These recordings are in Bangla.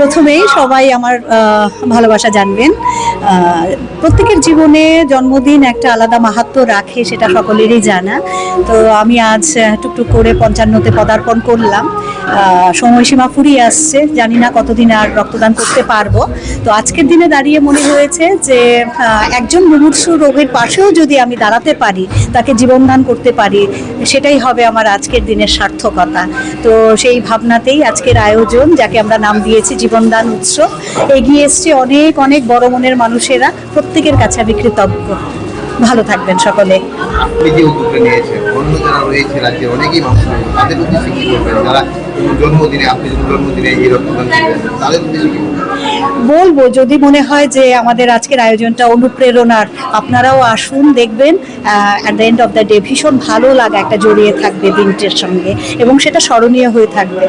প্রথমেই সবাই আমার ভালোবাসা জানবেন। প্রত্যেকের জীবনে জন্মদিন একটা আলাদা মাহাত্ম্য রাখে, সেটা সকলেরই জানা। তো আমি আজ টুকটুক করে ৫৫তে পদার্পণ করলাম। সময়সীমা ফুরিয়ে আসছে, জানি না কতদিন আর রক্তদান করতে পারবো। তো আজকের দিনে দাঁড়িয়ে মনে হয়েছে যে একজন মুমূর্ষু রোগীর পাশেও যদি আমি দাঁড়াতে পারি, তাকে জীবনদান করতে পারি, সেটাই হবে আমার আজকের দিনের সার্থকতা। তো সেই ভাবনাতেই আজকের আয়োজন, যাকে আমরা নাম দিয়েছি জীবনদান উৎসব। এগিয়ে এসছে অনেক অনেক বড় মনের মানুষেরা, প্রত্যেকের কাছে আমি কৃতজ্ঞ। ভালো থাকবেন সকলে। আপনি যে উদ্যোগটা নিয়েছেন, অন্য যারা রয়েছে রাজ্যের অনেকেই মানুষ রয়েছে, তাদের উদ্দেশ্যে কি করবেন? যারা জন্মদিনে, আপনি যদি জন্মদিনে এই রক্তদান করবেন, তাদের উদ্দেশ্যে কি বলবো, যদি মনে হয় যে আমাদের আজকের আয়োজনটা অনুপ্রেরণার, আপনারাও আসুন, দেখবেন at the end of the day ভীষণ ভালো লাগা একটা জড়িয়ে থাকবে দিনটির সঙ্গে, এবং সেটা স্মরণীয় হয়ে থাকবে।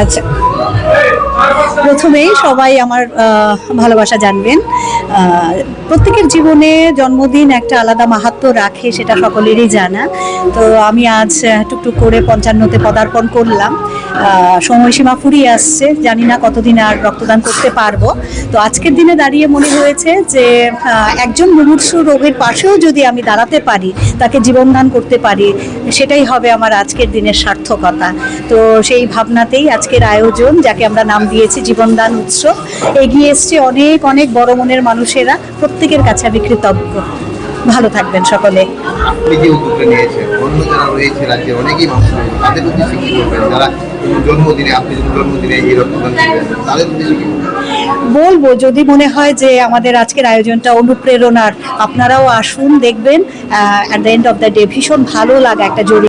আচ্ছা, প্রথমেই সবাই আমার ভালোবাসা জানবেন। প্রত্যেকের জীবনে জন্মদিন একটা আলাদা মাহাত্ম্য রাখে, সেটা সকলেরই জানা। তো আমি আজ টুকটুক করে ৫৫তে পদার্পণ করলাম। সময়সীমা ফুরিয়ে আসছে, জানি না কতদিন আর রক্তদান করতে পারবো। তো আজকের দিনে দাঁড়িয়ে মনে হয়েছে যে একজন মুমূর্ষু রোগীর পাশেও যদি আমি দাঁড়াতে পারি, তাকে জীবনদান করতে পারি, সেটাই হবে আমার আজকের দিনের সার্থকতা। তো সেই ভাবনাতেই আজকের আয়োজন, যাকে আমরা নাম দিয়েছি জীবনদান উৎসব। এগিয়ে এসছে অনেক অনেক বড় মনের মানুষেরা, প্রত্যেকের কাছে আমি কৃতজ্ঞ। ভালো থাকবেন সকলে। আপনি যে উদ্যোগটা নিয়েছেন, অন্য যারা রয়েছে রাজ্যের অনেকেই মানুষ রয়েছে, তাদের উদ্দেশ্যে কি করবেন? যারা জন্মদিনে, আপনি যদি জন্মদিনে এই রক্তদান করবেন, তাদের উদ্দেশ্যে কি বলবো, যদি মনে হয় যে আমাদের আজকের আয়োজনটা অনুপ্রেরণার, আপনারাও আসুন, দেখবেন at the end of the day ভীষণ ভালো লাগা একটা জড়িয়ে